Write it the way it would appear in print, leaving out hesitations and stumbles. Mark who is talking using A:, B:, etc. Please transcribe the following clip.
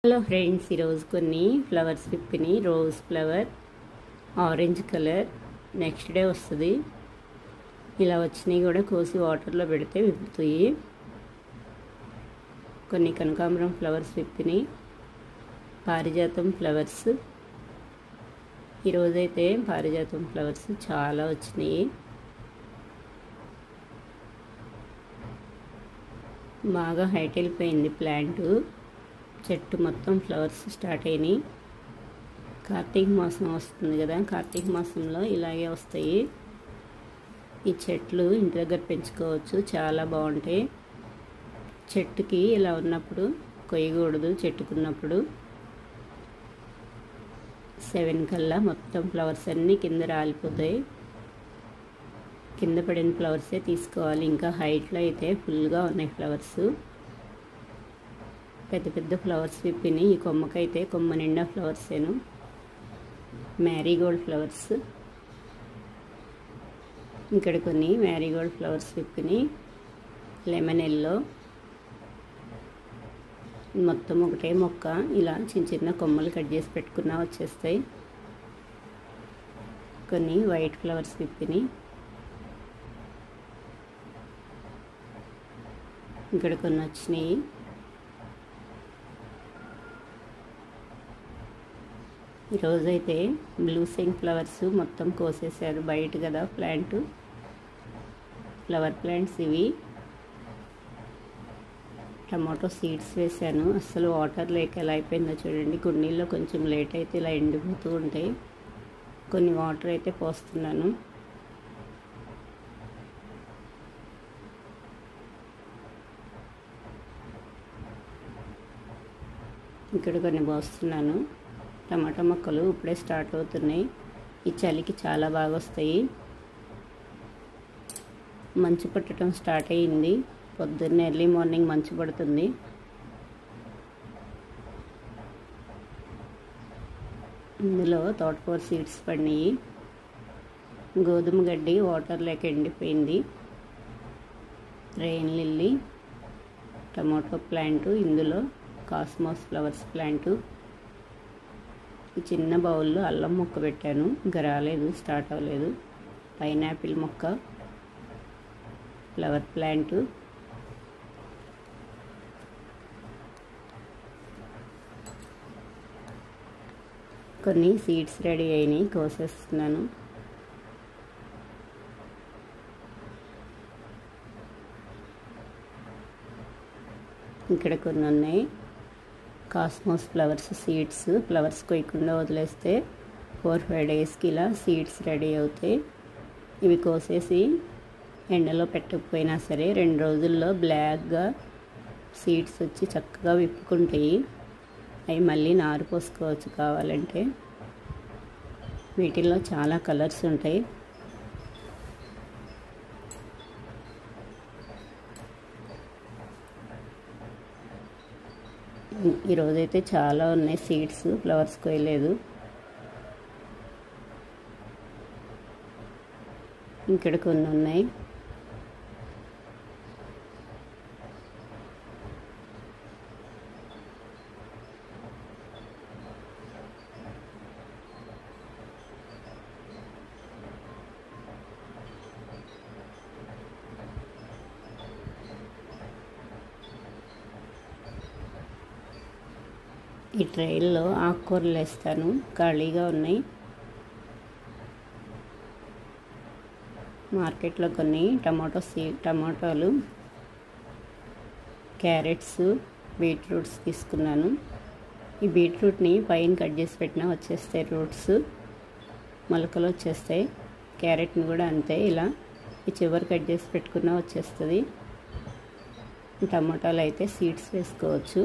A: Hello friends, ఈరోజు కొన్ని flowers విప్పిని. Rose flower, orange colour. Next day వస్తుంది. ఇలా వచ్చినాయి కూడా కోసి వాటర్లో పెడితే విప్పుతాయి. కొన్ని కనకాంబరం ఫ్లవర్స్ విప్పిని. పారిజాతం ఫ్లవర్స్. ఈరోజైతే పారిజాతం ఫ్లవర్స్ చాలా వచ్చినాయి. బాగా హైట్ వెళ్ళిపోయింది ప్లాంట్. చెట్టు మొత్తం ఫ్లవర్స్ స్టార్ట్ అయినాయి. కార్తీక మాసం వస్తుంది కదా, కార్తీక మాసంలో ఇలాగే వస్తాయి. ఈ చెట్లు ఇంటి దగ్గర పెంచుకోవచ్చు, చాలా బాగుంటాయి. చెట్టుకి ఇలా ఉన్నప్పుడు కొయ్యకూడదు. చెట్టుకున్నప్పుడు 7 కల్లా మొత్తం ఫ్లవర్స్ అన్నీ కింద రాలిపోతాయి. కింద పడిన ఫ్లవర్సే తీసుకోవాలి. ఇంకా హైట్లో అయితే ఫుల్గా ఉన్నాయి ఫ్లవర్స్. పెద్ద పెద్ద ఫ్లవర్స్ విప్పిని. ఈ కొమ్మకైతే కొమ్మ నిండా ఫ్లవర్సేను. మ్యారీగోల్డ్ ఫ్లవర్స్. ఇక్కడ కొన్ని మ్యారీగోల్డ్ ఫ్లవర్స్ విప్పిని. Lemon yellow. మొత్తం ఒకటే మొక్క. ఇలా చిన్న చిన్న కొమ్మలు కట్ చేసి పెట్టుకున్నా వచ్చేస్తాయి. కొన్ని వైట్ ఫ్లవర్స్ విప్పిని. ఇక్కడ కొన్ని వచ్చినాయి. ఈరోజైతే బ్లూ సింగ్ ఫ్లవర్స్ మొత్తం కోసేసారు. బయట కదా ప్లాంట్, ఫ్లవర్ ప్లాంట్స్ ఇవి. టమాటో సీడ్స్ వేసాను. అస్సలు వాటర్ లేక ఎలా అయిపోయిందో చూడండి. కుండీల్లో కొంచెం లేట్ అయితే ఇలా ఎండిపోతూ ఉంటాయి. కొన్ని వాటర్ అయితే పోస్తున్నాను. ఇక్కడ కొన్ని పోస్తున్నాను. టమాటా మొక్కలు ఇప్పుడే స్టార్ట్ అవుతున్నాయి. ఈ చలికి చాలా బాగా వస్తాయి. మంచు పట్టడం స్టార్ట్ అయ్యింది. పొద్దున్నే ఎర్లీ మార్నింగ్ మంచు పడుతుంది. ఇందులో తోటకూర సీడ్స్ పడినాయి. గోధుమ గడ్డి వాటర్ లేక ఎండిపోయింది. రెయిన్ లిల్లీ, టమాటో ప్లాంటు, ఇందులో కాస్మోస్ ఫ్లవర్స్ ప్లాంటు. ఈ చిన్న బౌల్లో అల్లం మొక్క పెట్టాను. ఇంకా రాలేదు, స్టార్ట్ అవ్వలేదు. పైనాపిల్ మొక్క, ఫ్లవర్ ప్లాంట్. కొన్ని సీడ్స్ రెడీ అయినాయి, కోసేస్తున్నాను. ఇక్కడ కొన్ని ఉన్నాయి. Cosmos flowers seeds. ఫ్లవర్స్ కొయ్యకుండా వదిలేస్తే 4-5 డేస్కి ఇలా సీడ్స్ రెడీ అవుతాయి. ఇవి కోసేసి ఎండలో పెట్టకపోయినా సరే 2 రోజుల్లో బ్లాక్గా సీడ్స్ వచ్చి చక్కగా విప్పుకుంటాయి. అవి మళ్ళీ నారు పోసుకోవచ్చు కావాలంటే. వీటిల్లో చాలా కలర్స్ ఉంటాయి. ఈరోజైతే చాలా ఉన్నాయి సీడ్స్. ఫ్లవర్స్ కోయలేదు. ఇక్కడ కొన్ని ఉన్నాయి. ఈ ట్రైల్లో ఆకుకూరలు వేస్తాను. ఖాళీగా ఉన్నాయి. మార్కెట్లో కొన్ని టమాటోలు, క్యారెట్స్, బీట్రూట్స్ తీసుకున్నాను. ఈ బీట్రూట్ని పైన కట్ చేసి పెట్టినా వచ్చేస్తాయి రూట్స్, మొలకలు వచ్చేస్తాయి. క్యారెట్ని కూడా అంతే, ఇలా ఈ చివరి కట్ చేసి పెట్టుకున్నా వచ్చేస్తుంది. టమాటాలు అయితే సీడ్స్ వేసుకోవచ్చు.